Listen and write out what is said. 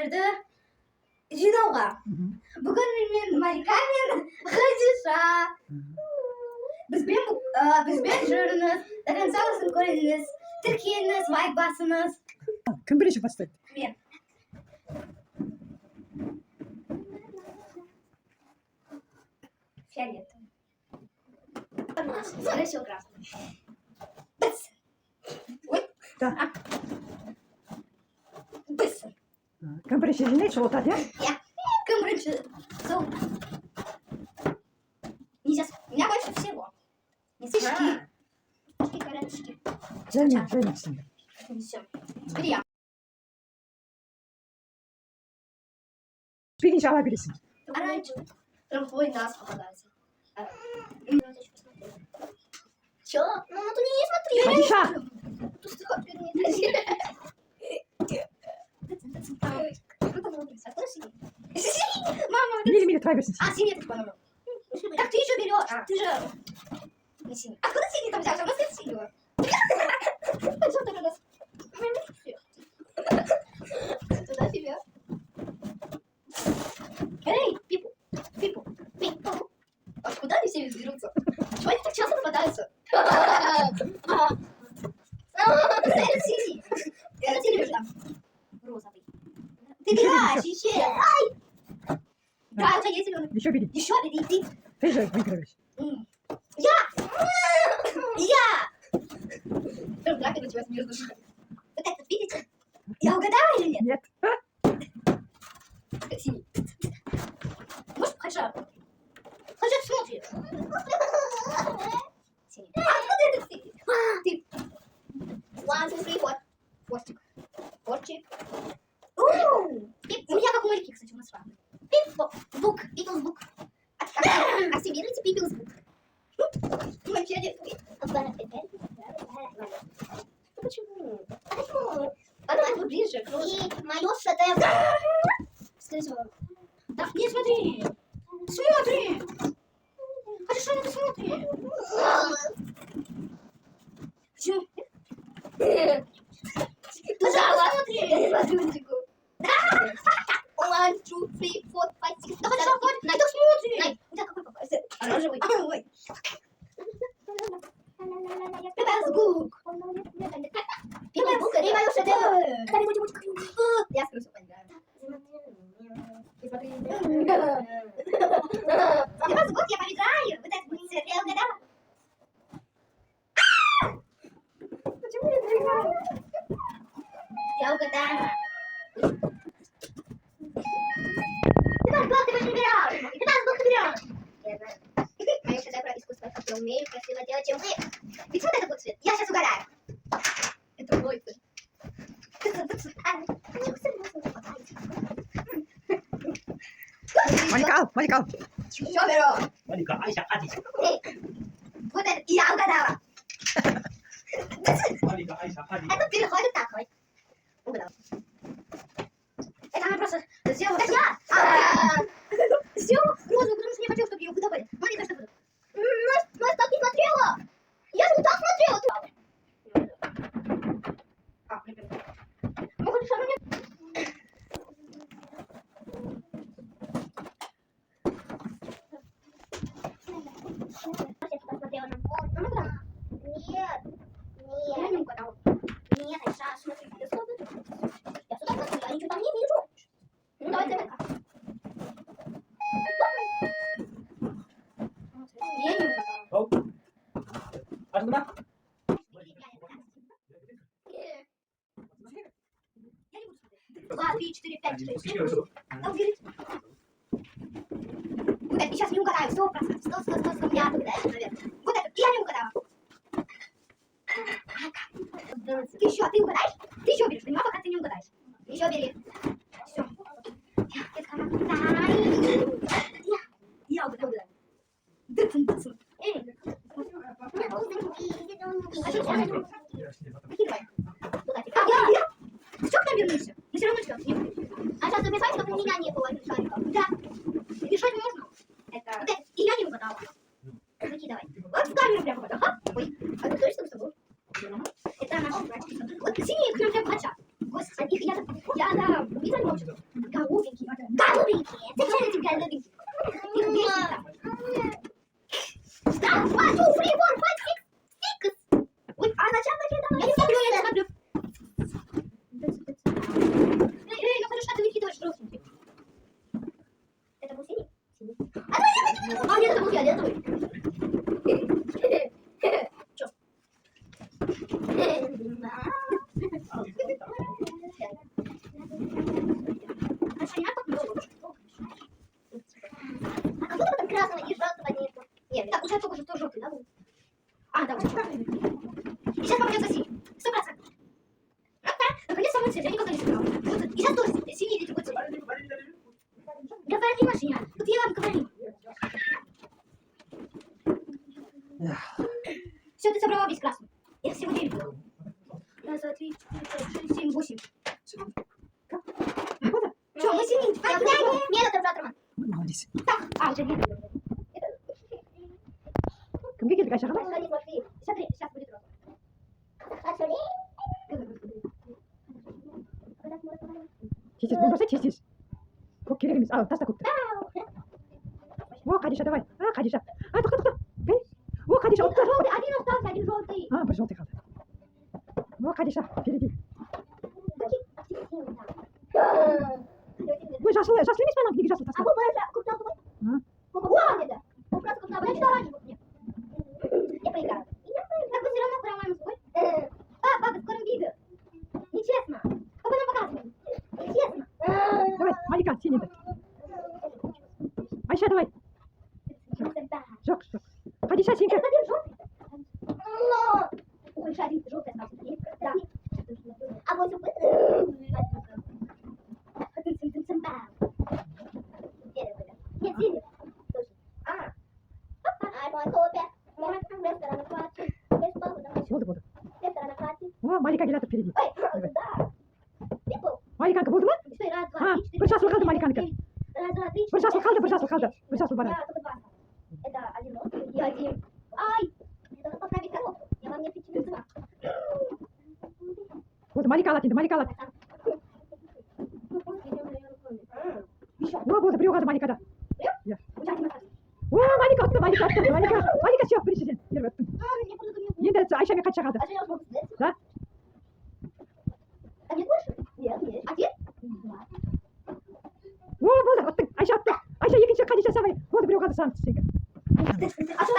сіздерді жинауға. Бүгін мен Марика мен Хадиша. Бізбен жүріңіз, до конца осыны көріңіз, тіркеліңіз, лайк басыңыз. Кім бірінші бастайды? Мен. Фиолетовый. Скорее всего, красный. Ой. Так. Быстро. Кім бірінші жинайды, сол отады, иә? Я. Кем раньше? Нельзя. У меня больше всего. Не слишком. Колечки. Займайся. Все. Теперь я. Бірінші ала бересің. Оранжевый. Прям твой нас попадается. Чё? Ну, на ту не смотри. Хадиша! Мама, Милі, твоя берсін. а, синий ты по-моему. Так ты еще берешь. Ты же не синий. Откуда синий там взялся? У нас нет синего. Что ты у нас? Туда тебе. Эй, Пипу. А куда они все берутся? Чего они так часто попадаются? Это синий. Это синий уже там. Розовый. Ты играешь еще. Ай! Да, у тебя есть зеленый. Еще бери. Еще бери, ты. Ти же виграєш. Я! Прям драка началась между шагами. Вот это, видите? Я угадала или нет? Нет. Синий. Может, Хаджа? Хаджа, смотри. Синий. А откуда это ты? Ты. One, two, three, four. Форчик. У меня как у Марики, кстати, у нас разные. Пип-бук. People's book. Активируйте People's book. Вообще нет. Почему? Она как бы ближе. И мое шедевр. Скажи, да, не смотри. Смотри. Хочешь, что ты смотри? Почему? Пожалуйста, смотри. Я не смотрю. One, two, three, four, five, six. Да хорошо, хватит. Най, так смотри. Най, у тебя какой попался? Оранжевый. Ой. People's book. People's book, это мое шедевр. Я скажу, что поиграем. Не смотри. People's book, я поиграю. Вот это будет цвет. Я угадала. Почему я проиграла? Я угадала. Ты больше не берешь. Ты нас бог берешь. Я знаю. Мои шедевры искусства, как я умею красиво делать, чем вы. Ведь вот это вот цвет. Я сейчас угадаю. Это мой цвет. Малика. Что беру? Малика, Айша, Хадиша. Вот это. Я угадала. Малика, Айша, Хадиша. Это переходит такой. Угадала. Это она просто сделала... Это я! Сделала розовую, потому что не хотела, чтобы ее выдавали. Маленькая что-то. Настя так не смотрела! Я же не так смотрела! А, блин. Ну, хоть что мне... Нет. Я не угадала. Нет, Айша, смотри, я сюда смотрю. Я сюда смотрю, я ничего там не вижу. Ну, давай ТВК. Я не угадала. Аж нема? Я не буду смотреть. 2, 3, 4, 5, 6, 7, 8. Да, убери. Вот это, и сейчас не угадаю, 100%. 100. Я угадаю, наверное. Вот это, я не угадала. Ты еще, ты угадаешь? Ты еще берешь, понимаешь, пока ты не угадаешь. Еще бери. Все. Я угадала. Дыцин. Эй. А что делать? Выкидывай. Я? Что к нам вернешься? Мы все равно что? А сейчас записать, чтобы у меня не было шариков. Да. Решать можно. Это. И я не угадала. Выкидывай. Вот в камеру прямо. Ага. Ой. А ты точно с тобой? Это наши братья. Вот синие к нам прям хотят. Господи, их я да, видно ночью. голубенькие. Зачем эти голубенькие? Их бесит там. Раз, два, two, three, four, five, six. Ой, а зачем такие там? Я не смотрю, я не смотрю. Эй, ну хорошо, ты выкидываешь желтенький. Это был синий? Синий. А, нет, это был фиолетовый. Чё? Хорошо, не надо так много. А как будто там красного и желтого нету. Нет, так, получается только что желтый, да? А, да, вот. И сейчас попадется синий. 100%. Наконец-то мой цвет, я никогда не собирала. И сейчас тоже синий или другой цвет. Говори, Машиня. Тут я вам говорю. Все, ты собрала весь красный. Я всего 9. Раз, два, три, четыре, пять, шесть, семь, 8. Что, вы синий? Нет, это брат Роман. Молодец. Так, а, уже нет. Кімге келдік Айша ханым? Смотри, смотри. Смотри, сейчас будет розовый. Смотри. Чистишь, bunu бросай, чистишь. Көк керек емес. Ал, таста көкті. О, Қадиша, давай. А, Қадиша. А, тоқта. Эй. О, Қадиша, отты. Желтый, один остался, один желтый. А, бір желтый қалды. О, Қадиша, впереди. Ой, жасыл емес пе ана, неге жасыл А таста? вы больше купил твой? А? Вон это. Он просто купил, а я что оранжевый мне. Я проиграю. Так вы все равно по-моему свой. Папа, в скором видео. Нечестно. Папа нам показывает. Нечестно. Давай, Малика, синий-то. Айша, давай. Жоқ, жоқ. Қадиша, сенька. Это один желтый. Ой, один желтый остался. Да. А вот нет, синий. Болды, болды. О, Малика келатыр впереди. Маликанка болды ма? А, бір жасыл қалды Маликанка. Бір жасыл қалды, бір жасыл қалды. Бір жасыл бар. Это один и один. Ай! Надо поправить коробку. Я вам не отвечу. Болды, Малика алады енді, Малика алады. О, болды, біреу қалды Маликада. Иә. О, Малика отты, Малика отты, Малика. Малика, все, біріншіден. Еріп өттің. Енді Айша мен Қатша қалды. Да? А нет больше? Нет, нет. Один? О, болды, оттың. Айша отты. Айша екінші Қадиша самай. Болды, біреу қалды саған. А что